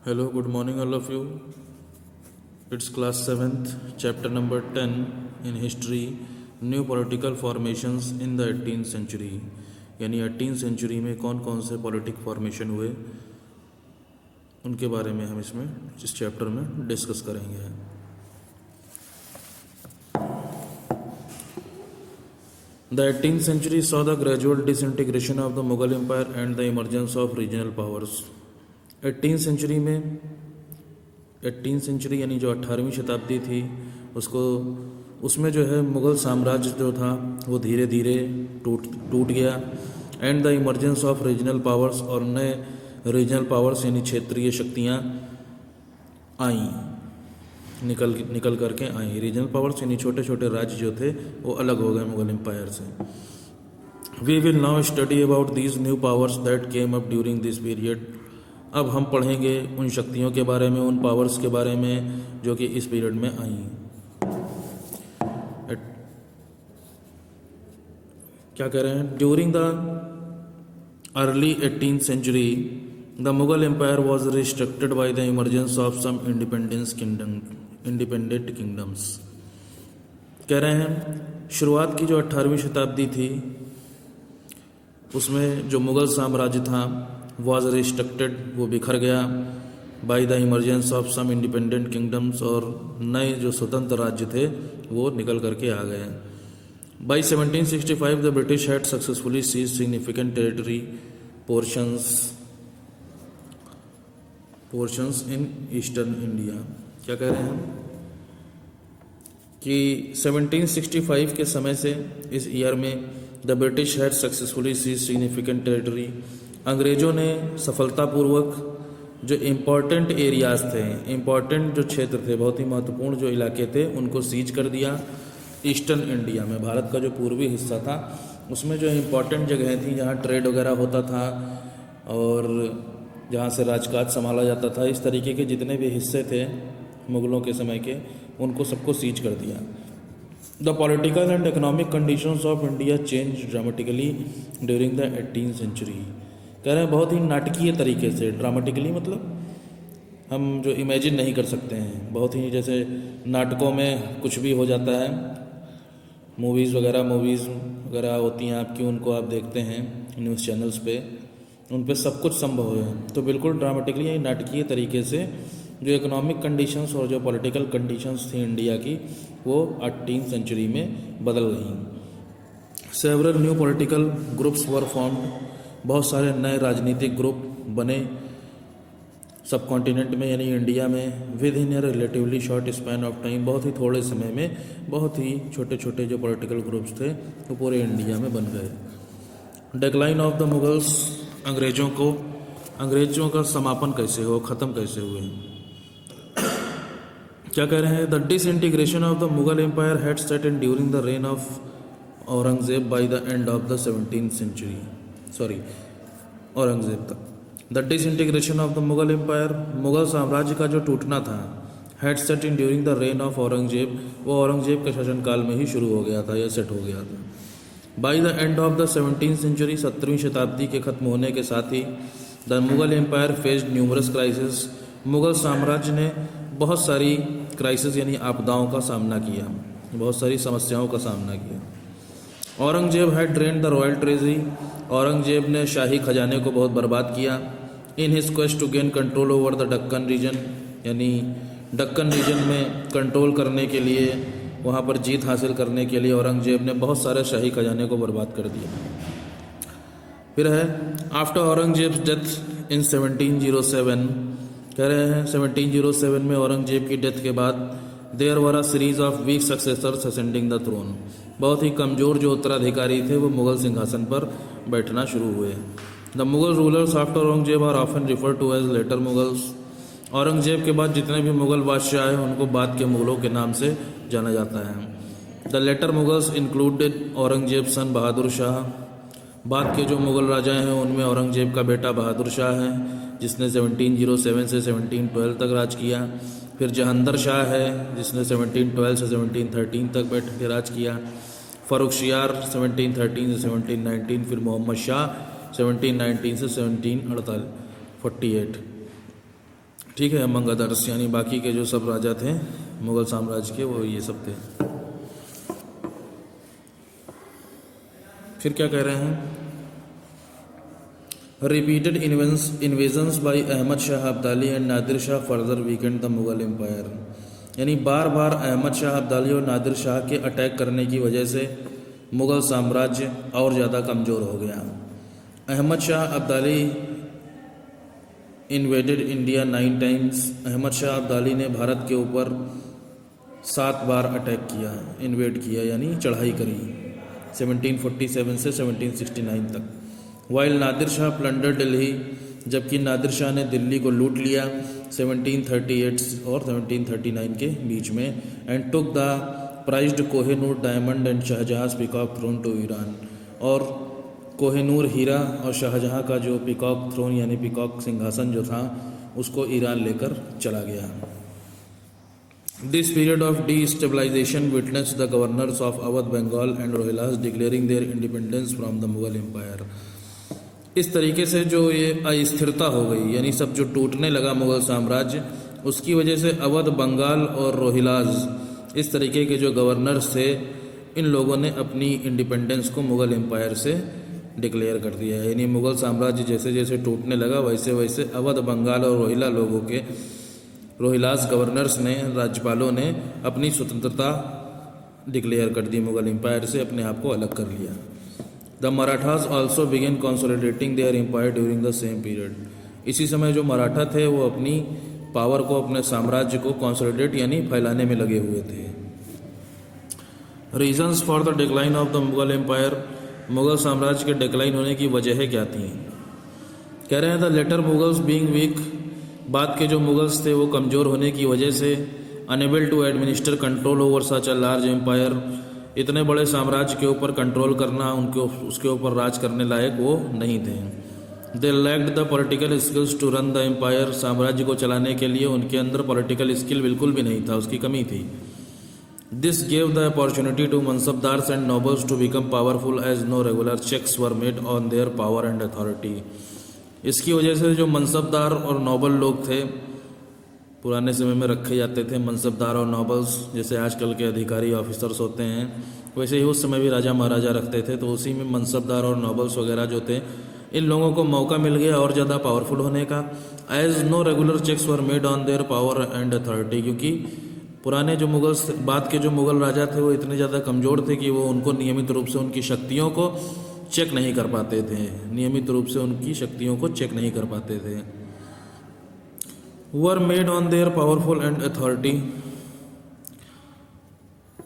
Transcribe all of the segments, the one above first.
Hello, good morning, all of you. It's class 7th, chapter number 10 in history, new political formations in the 18th century. यानी 18th century में कौन कौन से politic formation हुए उनके बारे में हम इसमें इस चैप्टर में डिस्कस करेंगे. The 18th century saw the gradual disintegration of the Mughal Empire and the emergence of regional powers. 18th century में 18th सेंचुरी यानी जो 18वीं शताब्दी थी उसमें जो है मुग़ल साम्राज्य जो था वो धीरे धीरे टूट गया. And the emergence of regional powers, और नए रीजनल पावर्स यानी क्षेत्रीय शक्तियाँ आईं, निकल करके आईं. रीजनल पावर्स यानी छोटे छोटे राज्य जो थे वो अलग हो गए मुग़ल एम्पायर से. We will now study about these new powers that came up during this period. अब हम पढ़ेंगे उन शक्तियों के बारे में, उन पावर्स के बारे में जो कि इस पीरियड में आई. क्या कह रहे हैं? During the early 18th century the Mughal empire was restricted by the emergence of some independent kingdoms. कह रहे हैं शुरुआत की जो 18वीं शताब्दी थी उसमें जो मुग़ल साम्राज्य था वॉज रिस्ट्रिक्टेड, वो बिखर गया. By the emergence of some independent kingdoms, और नए जो स्वतंत्र राज्य थे वो निकल करके आ गए. By 1765 the British had successfully seized significant territory portions in eastern India. क्या कह रहे हैं हम कि 1765 के समय से इस ईयर में the British had successfully seized significant territory, अंग्रेज़ों ने सफलतापूर्वक जो इम्पॉर्टेंट एरियाज़ थे, इम्पॉर्टेंट जो क्षेत्र थे, बहुत ही महत्वपूर्ण जो इलाके थे उनको सीज कर दिया. ईस्टर्न इंडिया में, भारत का जो पूर्वी हिस्सा था उसमें जो इम्पॉर्टेंट जगहें थी जहाँ ट्रेड वगैरह होता था और जहाँ से राजकाज संभाला जाता था, इस तरीके के जितने भी हिस्से थे मुग़लों के समय के, उनको सबको सीज कर दिया. The political and economic conditions of India change dramatically during the 18th century. कह रहे हैं बहुत ही नाटकीय तरीके से. ड्रामेटिकली मतलब हम जो इमेजिन नहीं कर सकते हैं, बहुत ही जैसे नाटकों में कुछ भी हो जाता है, मूवीज़ वगैरह होती हैं आपकी, उनको आप देखते हैं न्यूज़ चैनल्स पे, उन पे सब कुछ संभव है. तो बिल्कुल ड्रामेटिकली यानी नाटकीय तरीके से जो इकोनॉमिक कंडीशंस और जो पॉलिटिकल कंडीशंस थी इंडिया की वो 18th सेंचुरी में बदल गई. Several new political groups were formed, बहुत सारे नए राजनीतिक ग्रुप बने सब कॉन्टिनेंट में यानी इंडिया में. With in A relatively short span of time, बहुत ही थोड़े समय में बहुत ही छोटे छोटे जो पॉलिटिकल ग्रुप्स थे वो पूरे इंडिया में बन गए. डिक्लाइन ऑफ द मुगल्स, अंग्रेज़ों का समापन कैसे हो, ख़त्म कैसे हुए. क्या कह रहे हैं? The disintegration of the Mughal empire had set in during the reign of Aurangzeb by the end of the 17th century. Aurangzeb तक. The disintegration of the Mughal empire, Mughal साम्राज्य का जो टूटना था, had set in during the reign of Aurangzeb, वो औरंगजेब के शासनकाल में ही शुरू हो गया था या सेट हो गया था. By the end of the 17th century, 17वीं शताब्दी के ख़त्म होने के साथ ही the Mughal empire faced numerous crisis, Mughal साम्राज्य ने बहुत सारी क्राइसिस यानी आपदाओं का सामना किया, बहुत सारी समस्याओं का सामना किया. Aurangzeb had drained the royal treasury, Aurangzeb ने शाही खजाने को बहुत बर्बाद किया. In his quest to gain control over the Deccan region, यानी दक्कन रीजन में कंट्रोल करने के लिए, वहाँ पर जीत हासिल करने के लिए औरंगजेब ने बहुत सारे शाही खजाने को बर्बाद कर दिया. फिर है आफ्टर औरंगजेब्स डेथ इन 1707, कह रहे हैं 1707 में औरंगजेब की डेथ के बाद there were a series of weak successors ascending the throne, बहुत ही कमज़ोर जो उत्तराधिकारी थे वो मुग़ल सिंहासन पर बैठना शुरू हुए. The Mughal rulers after Aurangzeb are often refer to as later Mughals, Aurangzeb के बाद जितने भी मुग़ल बादशाह हैं उनको बाद के मुग़लों के नाम से जाना जाता है. The later Mughals included Aurangzeb son Bahadur Shah, बाद के जो मुग़ल राजा हैं उनमें औरंगजेब का बेटा बहादुर शाह है जिसने 1707 से 1712 तक राज किया. फिर जहांदर शाह है जिसने 1712 से 1713 तक बैठ के राज किया. फ़र्रुखशियार 1713 से 1719, फिर मोहम्मद शाह 1719 से 1748. ठीक है। अमंग अदर्स यानी बाकी के जो सब राजा थे मुग़ल साम्राज्य के, वो ये सब थे। फिर क्या कह रहे हैं, repeated invasions by Ahmad Shah Abdali and Nadir Shah further weakened the Mughal empire, यानी बार बार अहमद शाह अब्दाली और नादिर शाह के अटैक करने की वजह से मुग़ल साम्राज्य और ज़्यादा कमज़ोर हो गया। Ahmad Shah Abdali invaded India 9 times, Ahmad Shah Abdali ने भारत के ऊपर 7 बार अटैक किया, इन्वेड किया यानी चढ़ाई करी 1747 से 1769 तक। वाइल नादिर शाह प्लंडर दिल्ली, जबकि नादिर शाह ने दिल्ली को लूट लिया 1738 और 1739 के बीच में, and took the prized Kohinoor diamond and Shahjahan peacock throne to Iran, और कोहिनूर हीरा और शाहजहां का जो पीकॉक थ्रोन यानी पीकॉक सिंहासन जो था उसको ईरान लेकर चला गया। This period of destabilization witness the governors of Awadh, Bengal and Rohillas declaring their independence from the Mughal empire. इस तरीके से जो ये अस्थिरता हो गई, यानी सब जो टूटने लगा मुगल साम्राज्य, उसकी वजह से अवध, बंगाल और रोहिलास इस तरीके के जो गवर्नर्स थे, इन लोगों ने अपनी इंडिपेंडेंस को मुगल एम्पायर से डिक्लेयर कर दिया। यानी मुगल साम्राज्य जैसे जैसे टूटने लगा वैसे वैसे अवध, बंगाल और रोहिला लोगों के, रोहिलास गवर्नर्स ने, राज्यपालों ने अपनी स्वतंत्रता डिक्लेयर कर दी, मुगल एम्पायर से अपने आप को अलग कर लिया। The Marathas also began consolidating their empire during the same period. इसी समय जो मराठा थे वो अपनी पावर को, अपने साम्राज्य को कंसोलिडेट यानी फैलाने में लगे हुए थे। Reasons for the decline of the Mughal empire, Mughal साम्राज्य के डिक्लाइन होने की वजह क्या थी। कह रहे हैं the later Mughals being weak, बाद के जो मुगल्स थे वो कमज़ोर होने की वजह से, unable to administer control over such a large empire, इतने बड़े साम्राज्य के ऊपर कंट्रोल करना, उनके उसके ऊपर राज करने लायक वो नहीं थे। They lacked the political skills to run the empire, साम्राज्य को चलाने के लिए उनके अंदर पॉलिटिकल स्किल बिल्कुल भी नहीं था, उसकी कमी थी। This gave the opportunity to mansabdars and nobles to become powerful as no regular checks were made on their power and authority. इसकी वजह से जो मनसबदार और नोबल लोग थे, पुराने समय में रखे जाते थे मनसबदार और नोबल्स, जैसे आजकल के अधिकारी ऑफिसर्स होते हैं, वैसे ही उस समय भी राजा महाराजा रखते थे। तो उसी में मनसबदार और नोबल्स वगैरह जो थे, इन लोगों को मौका मिल गया और ज़्यादा पावरफुल होने का। As no regular checks were made on their power and authority, क्योंकि पुराने जो मुगल्स, बाद के जो मुगल राजा थे वो इतने ज़्यादा कमज़ोर थे कि वो उनको नियमित रूप से उनकी शक्तियों को चेक नहीं कर पाते थे, नियमित रूप से उनकी शक्तियों को चेक नहीं कर पाते थे। वर made on there powerful and authority,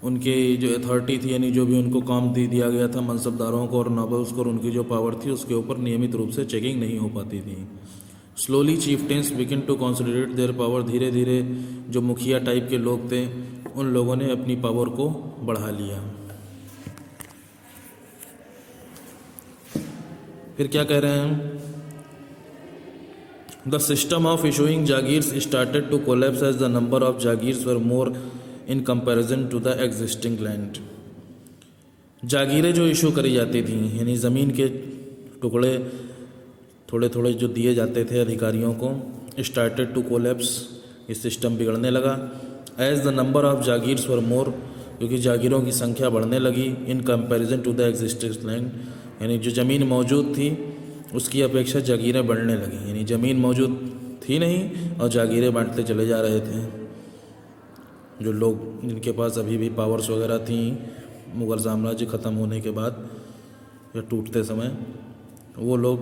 उनकी जो अथॉरिटी थी यानी जो भी उनको काम दिया गया था मनसबदारों को और नोबल्स को, और उनकी जो पावर थी उसके ऊपर नियमित रूप से चेकिंग नहीं हो पाती थी। Slowly chieftains begin to consolidate their power, धीरे धीरे जो मुखिया टाइप के लोग थे उन लोगों ने अपनी पावर को बढ़ा लिया। फिर क्या कह रहे हैं, the system of issuing jagirs started to collapse as the number of jagirs were more in comparison to the existing land. जागीरें जो इशू करी जाती थी, यानी ज़मीन के टुकड़े थोड़े थोड़े जो दिए जाते थे अधिकारियों को, स्टार्टेड टू कोलैप्स, ये सिस्टम बिगड़ने लगा। As the number of jagirs were more, क्योंकि जागीरों की संख्या बढ़ने लगी, in comparison to the existing land, यानी जो ज़मीन मौजूद थी उसकी अपेक्षा जागीरें बढ़ने लगी, यानी ज़मीन मौजूद थी नहीं और जागीरें बांटते चले जा रहे थे। जो लोग जिनके पास अभी भी पावर्स वगैरह थी मुग़ल साम्राज्य ख़त्म होने के बाद या टूटते समय, वो लोग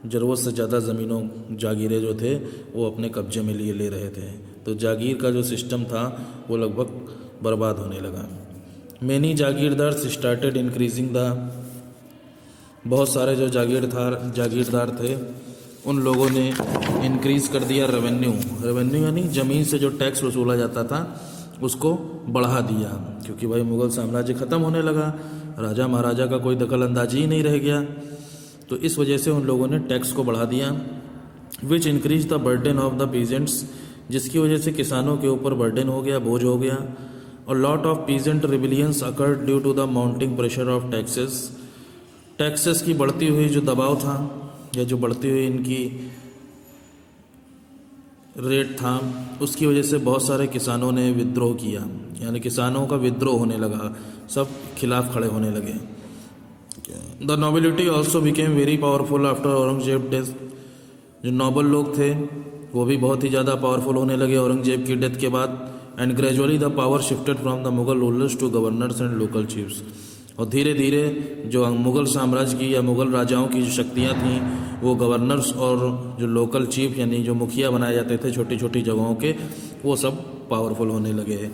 ज़रूरत से ज़्यादा ज़मीनों, जागीरें जो थे वो अपने कब्जे में लिए ले रहे थे। तो जागीर का जो सिस्टम था वो लगभग बर्बाद होने लगा। Many Jagirdar started increasing the, बहुत सारे जो जागीरदार थे उन लोगों ने इंक्रीज़ कर दिया रेवेन्यू यानी ज़मीन से जो टैक्स वसूला जाता था उसको बढ़ा दिया, क्योंकि भाई मुग़ल साम्राज्य ख़त्म होने लगा, राजा महाराजा का कोई दखल अंदाजी ही नहीं रह गया, तो इस वजह से उन लोगों ने टैक्स को बढ़ा दिया। Which increase the burden of the peasants, जिसकी वजह से किसानों के ऊपर बर्डन हो गया, बोझ हो गया। और lot of peasant rebellions occurred due to the mounting pressure of taxes की बढ़ती हुई जो दबाव था, या जो बढ़ती हुई इनकी रेट था, उसकी वजह से बहुत सारे किसानों ने विद्रोह किया, यानी किसानों का विद्रोह होने लगा, सब खिलाफ खड़े होने लगे। The nobility also became very powerful after Aurangzeb death. जो नोबल लोग थे वो भी बहुत ही ज़्यादा पावरफुल होने लगे औरंगजेब की डेथ के बाद। And gradually the power shifted from the Mughal rulers to governors and local chiefs. और धीरे धीरे जो मुग़ल साम्राज्य की या मुग़ल राजाओं की जो शक्तियाँ थीं वो गवर्नर्स और जो लोकल चीफ यानी जो मुखिया बनाए जाते थे छोटी छोटी जगहों के, वो सब पावरफुल होने लगे।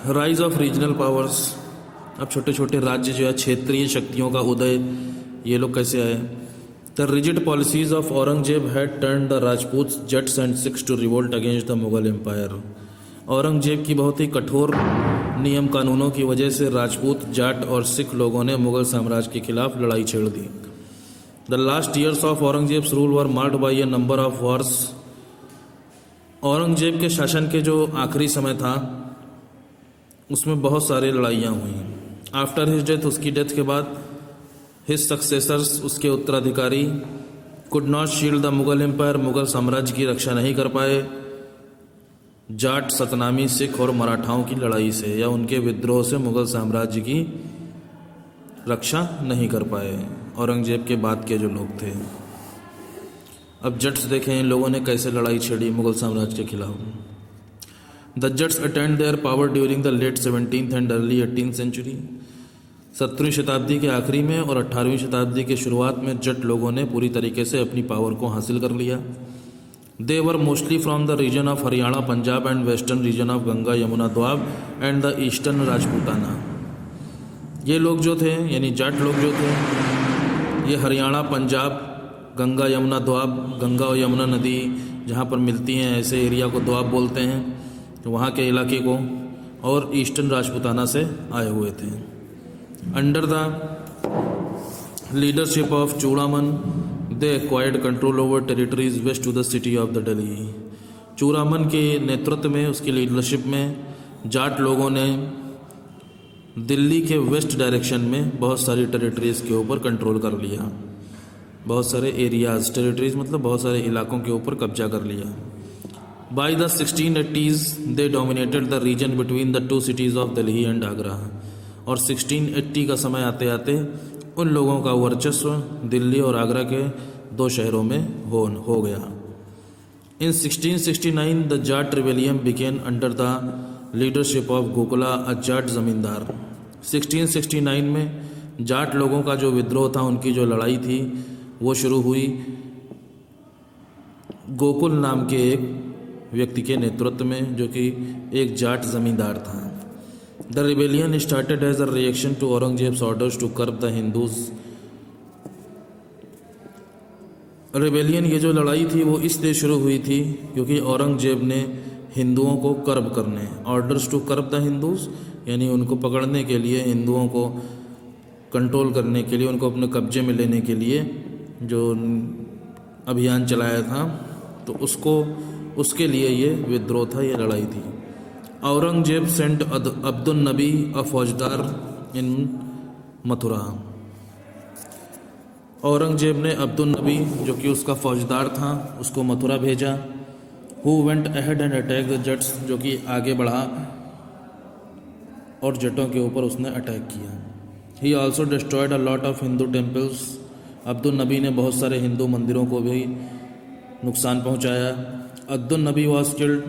Rise of regional powers. अब छोटे छोटे राज्य जो है क्षेत्रीय शक्तियों का उदय, ये लोग कैसे आए। The rigid policies of Aurangzeb had turn the Rajput Jats and Sikhs to revolt against the Mughal empire. Aurangzeb की बहुत ही कठोर नियम कानूनों की वजह से राजपूत, जाट और सिख लोगों ने मुगल साम्राज्य के खिलाफ लड़ाई छेड़ दी। The last years of Aurangzeb's rule were marked by a number of wars. Aurangzeb के शासन के जो आखिरी समय था उसमें बहुत सारी लड़ाइयाँ हुई। आफ्टर हिज डेथ, उसकी डेथ के बाद, हिज सक्सेसर्स, उसके उत्तराधिकारी, could not shield the Mughal empire, Mughal साम्राज्य की रक्षा नहीं कर पाए जाट, सतनामी, सिख और मराठाओं की लड़ाई से या उनके विद्रोह से मुगल साम्राज्य की रक्षा नहीं कर पाए औरंगजेब के बाद के जो लोग थे। अब जट्स देखें इन लोगों ने कैसे लड़ाई छेड़ी मुगल साम्राज्य के खिलाफ। The Jats attained their power during the late 17th and early 18th century. 17वीं शताब्दी के आखिरी में और 18वीं शताब्दी के शुरुआत में जट लोगों ने पूरी तरीके से अपनी पावर को हासिल कर लिया। They were mostly from the region of Haryana, Punjab and western region of Ganga Yamuna Doab and the eastern Rajputana. ये लोग जो थे यानी जाट लोग जो थे ये हरियाणा, पंजाब, गंगा यमुना द्वाब, गंगा और यमुना नदी जहाँ पर मिलती हैं ऐसे एरिया को द्वाब बोलते हैं, तो वहाँ के इलाके को, और ईस्टर्न राजपूताना से आए हुए थे। Under the leadership of Churaman they acquired control over territories west to the city of the Delhi. Churaman के नेतृत्व में, उसकी लीडरशिप में जाट लोगों ने दिल्ली के वेस्ट डायरेक्शन में बहुत सारी टेरिटरीज़ के ऊपर कंट्रोल कर लिया, बहुत सारे एरियाज़, टेरिटरीज़ मतलब बहुत सारे इलाकों के ऊपर कब्जा कर लिया। By the 1680s they dominated the region between the two cities of Delhi and Agra. और 1680 का समय आते आते उन लोगों का वर्चस्व दिल्ली और आगरा के दो शहरों में हो गया। In 1669 the Jat rebellion began under the leadership of Gokula, a Jat zamindar. 1669 में जाट लोगों का जो विद्रोह था, उनकी जो लड़ाई थी वो शुरू हुई गोकुल नाम के एक व्यक्ति के नेतृत्व में, जो कि एक जाट जमींदार था। The rebellion started as a reaction to Aurangzeb's orders to curb the Hindus. Rebellion, ये जो लड़ाई थी वो इसलिए शुरू हुई थी क्योंकि औरंगजेब ने हिंदुओं को कर्ब करने, orders to curb the Hindus यानी उनको पकड़ने के लिए, हिंदुओं को कंट्रोल करने के लिए, उनको अपने कब्जे में लेने के लिए जो अभियान चलाया था, तो उसके लिए ये विद्रोह था, ये लड़ाई थी। औरंगजेब सेंट अब्दुल नबी अ फौजदार इन मथुरा। औरंगजेब ने अब्दुल नबी, जो कि उसका फौजदार था, उसको मथुरा भेजा। He went ahead and attack the Jats, जो कि आगे बढ़ा और जटों के ऊपर उसने अटैक किया। He also destroyed a lot of Hindu temples. Abdul नबी ने बहुत सारे हिंदू मंदिरों को भी नुकसान पहुंचाया। अब्दुल नबी वॉज किल्ड,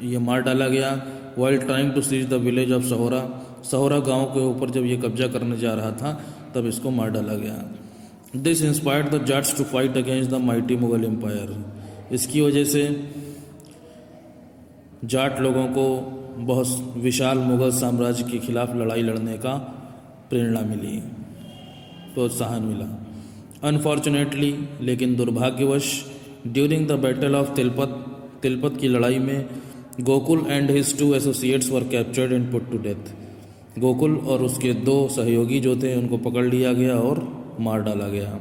ये मार डाला गया। While trying to seize the village of Sahora, Sahora गांव के ऊपर जब ये कब्जा करने जा रहा था तब इसको मार डाला गया। This inspired the Jats to fight against the mighty Mughal empire. इसकी वजह से जाट लोगों को बहुत विशाल मुगल साम्राज्य के खिलाफ लड़ाई लड़ने का प्रेरणा मिली, प्रोत्साहन मिला। अनफॉर्चुनेटली, लेकिन दुर्भाग्यवश, during the battle of Tilpat की लड़ाई में Gokul and his 2 associates were captured and put to death. Gokul और उसके 2 सहयोगी जो थे उनको पकड़ लिया गया और मार डाला गया।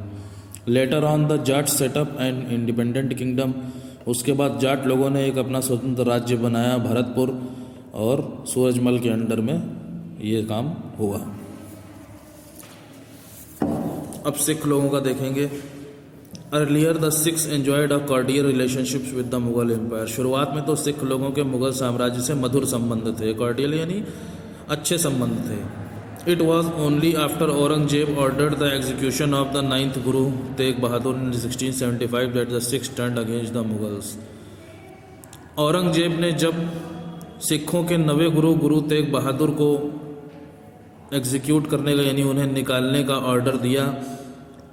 Later on the Jat setup and independent kingdom. उसके बाद जाट लोगों ने एक अपना स्वतंत्र राज्य बनाया, भरतपुर, और सूरजमल के अंडर में ये काम हुआ। अब सिख लोगों का देखेंगे। Earlier the Sikhs enjoyed a cordial relationships with the Mughal empire. शुरुआत में तो सिख लोगों के मुगल साम्राज्य से मधुर संबंध थे, कॉर्डियल यानी अच्छे संबंध थे। It was only after Aurangzeb ordered the execution of the 9th Guru Tegh Bahadur in 1675 that the six turned against the Mughals. Aurangzeb ने जब सिखों के 9वें गुरु तेग बहादुर को एग्जीक्यूट करने का यानी उन्हें निकालने का ऑर्डर दिया,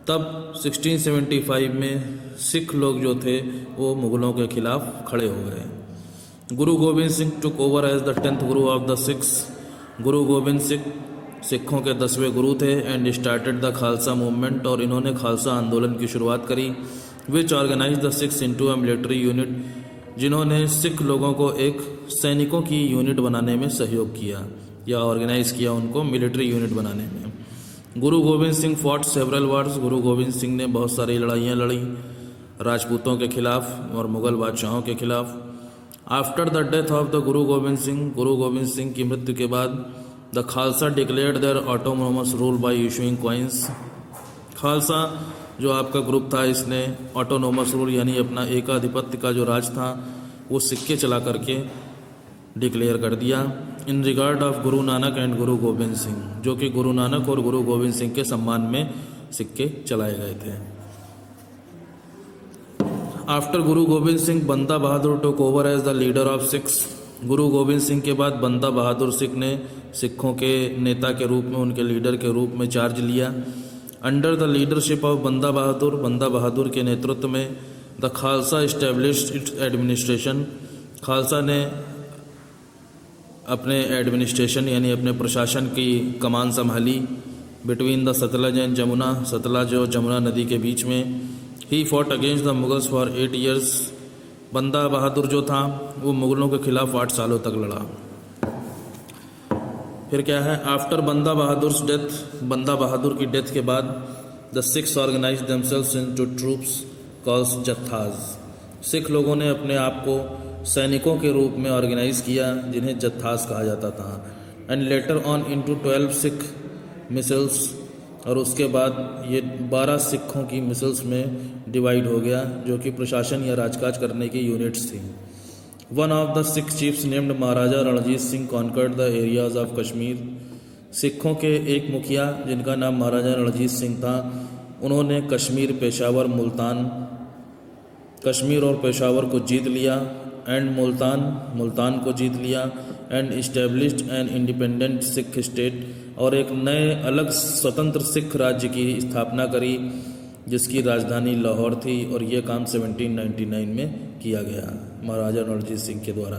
तब 1675 में सिख लोग जो थे वो मुगलों के खिलाफ खड़े हो गए। Guru Gobind Singh took over as the 10th Guru of the six. Guru Gobind Singh सिखों के 10वें गुरु थे and started the Khalsa movement, और इन्होंने खालसा आंदोलन की शुरुआत करी, which organize the Sikhs into a military unit, जिन्होंने सिख लोगों को एक सैनिकों की यूनिट बनाने में सहयोग किया या ऑर्गेनाइज किया उनको मिलिट्री यूनिट बनाने में। गुरु Gobind Singh fought several wars. गुरु गोविंद सिंह ने बहुत सारी लड़ाइयाँ लड़ी राजपूतों के खिलाफ और मुगल बादशाहों के खिलाफ। After the death of the Guru Gobind Singh की मृत्यु के बाद the Khalsa declared their autonomous rule by issuing coins. Khalsa जो आपका ग्रुप था इसने ऑटोनोमस रूल यानी अपना एकाधिपत्य का जो राज था वो सिक्के चला करके डिक्लेयर कर दिया in regard of Guru Nanak and गुरु गोविंद सिंह, जो कि गुरु नानक और गुरु गोविंद सिंह के सम्मान में सिक्के चलाए गए थे। After Guru Gobind Singh Banda Bahadur took over as the leader of Sikhs. Guru Gobind Singh के बाद बंदा बहादुर सिंह ने सिखों के नेता के रूप में उनके लीडर के रूप में चार्ज लिया। अंडर द लीडरशिप ऑफ बंदा बहादुर के नेतृत्व में the Khalsa established it's administration. Khalsa ने अपने एडमिनिस्ट्रेशन यानी अपने प्रशासन की कमान संभाली between the Sutlej and Jamuna, Sutlej और जमुना नदी के बीच में। He fought against the Mughals for 8 years। बंदा बहादुर जो था वो मुगलों के खिलाफ 8 सालों तक लड़ा। फिर क्या है, आफ्टर बंदा बहादुर डेथ, बंदा बहादुर की डेथ के बाद the Sikhs organize themselves into troops called jathas. Sikh लोगों ने अपने आप को सैनिकों के रूप में ऑर्गेनाइज किया जिन्हें जत्थास कहा जाता था। And later on into 12 Sikh micelles, और उसके बाद ये 12 सिखों की मिसल्स में डिवाइड हो गया जो कि प्रशासन या राजकाज करने की यूनिट्स थी। One of the Sikh chiefs named Maharaja Ranjit Singh conquered the areas of Kashmir. सिखों के एक मुखिया जिनका नाम महाराजा रणजीत सिंह था, उन्होंने कश्मीर, पेशावर, कश्मीर और पेशावर को जीत लिया एंड मुल्तान को जीत लिया and established an independent Sikh state, और एक नए अलग स्वतंत्र सिख राज्य की स्थापना करी जिसकी राजधानी लाहौर थी, और ये काम 1799 में किया गया महाराजा रणजीत सिंह के द्वारा।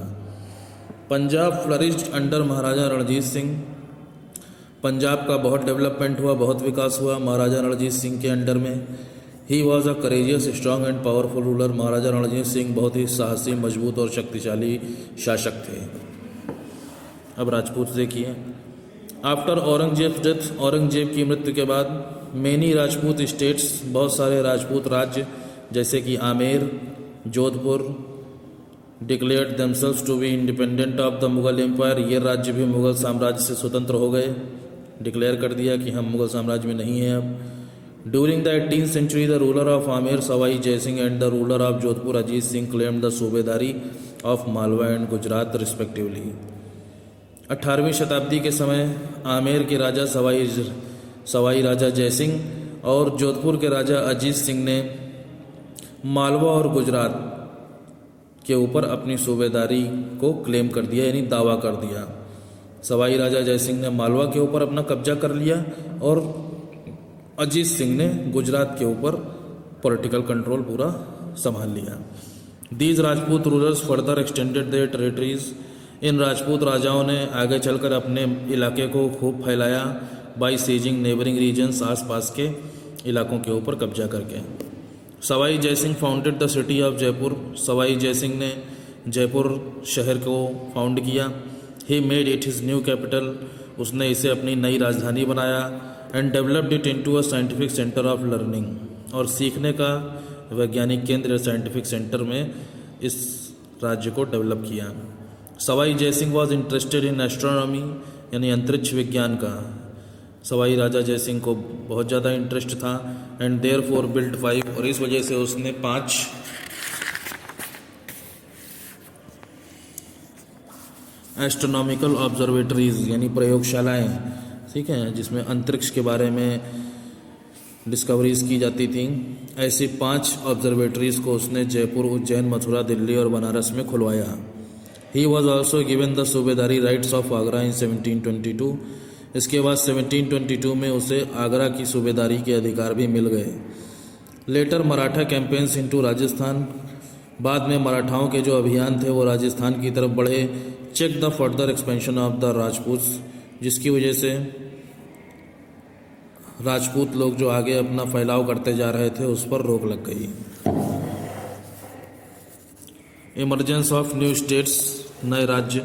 पंजाब फ्लरिश्ड अंडर महाराजा रणजीत सिंह। पंजाब का बहुत डेवलपमेंट हुआ, बहुत विकास हुआ महाराजा रणजीत सिंह के अंडर में। He was a courageous, strong and powerful ruler. Maharaja Ranjit Singh बहुत ही साहसी, मजबूत और शक्तिशाली शासक थे। अब राजपूत देखिए, आफ्टर औरंगजेब डेथ, औरंगजेब की मृत्यु के बाद मेनी राजपूत स्टेट्स, बहुत सारे राजपूत राज्य जैसे कि Amer, Jodhpur, declared themselves to be independent of the Mughal empire. ये राज्य भी मुगल साम्राज्य से स्वतंत्र हो गए, डिक्लेयर कर दिया कि हम मुगल साम्राज्य में नहीं हैं अब। During the 18th century the ruler of Amer Sawai Jai Singh and the ruler of Jodhpur Ajit Singh claimed the subedari of Malwa and Gujarat respectively. 18वीं शताब्दी के समय आमेर के राजा सवाई राजा जयसिंह और जोधपुर के राजा अजीत सिंह ने मालवा और गुजरात के ऊपर अपनी सूबेदारी को क्लेम कर दिया यानी दावा कर दिया। सवाई राजा जयसिंह ने मालवा के ऊपर अपना कब्जा कर लिया और अजीत सिंह ने गुजरात के ऊपर पॉलिटिकल कंट्रोल पूरा संभाल लिया। These Rajput rulers further extended their territories. इन राजपूत राजाओं ने आगे चलकर अपने इलाके को खूब फैलाया बाय सीजिंग नेबरिंग रीजन्स, आसपास के इलाकों के ऊपर कब्जा करके। Sawai Jaisingh founded the city of Jaipur. Sawai Jaisingh ने जयपुर शहर को फाउंड किया। He made it his new capital. उसने इसे अपनी नई राजधानी बनाया। And developed it into a scientific centre of learning, और सीखने का वैज्ञानिक केंद्र साइंटिफिक सेंटर में इस राज्य को डेवलप किया। Sawai Jaisingh was interested in astronomy यानी अंतरिक्ष विज्ञान का। सवाई राजा जय सिंह को बहुत ज़्यादा इंटरेस्ट था एंड देयर फॉर बिल्ट 5, और इस वजह से उसने 5 एस्ट्रोनॉमिकल ऑब्जर्वेटरीज यानी प्रयोगशालाएं, ठीक है, जिसमें अंतरिक्ष के बारे में डिस्कवरीज की जाती थी। ऐसी 5 ऑब्जर्वेटरीज को उसने जयपुर, उज्जैन, मथुरा, दिल्ली और बनारस में खुलवाया। He was also given the subedari rights of Agra in 1722। इसके बाद 1722 में उसे आगरा की सूबेदारी के अधिकार भी मिल गए। Later Maratha campaigns into Rajasthan, बाद में मराठाओं के जो अभियान थे वो राजस्थान की तरफ बढ़े। Check the further expansion of the Rajputs, जिसकी वजह से राजपूत लोग जो आगे अपना फैलाव करते जा रहे थे उस पर रोक लग गई। इमरजेंस ऑफ न्यू स्टेट्स, नए राज्य।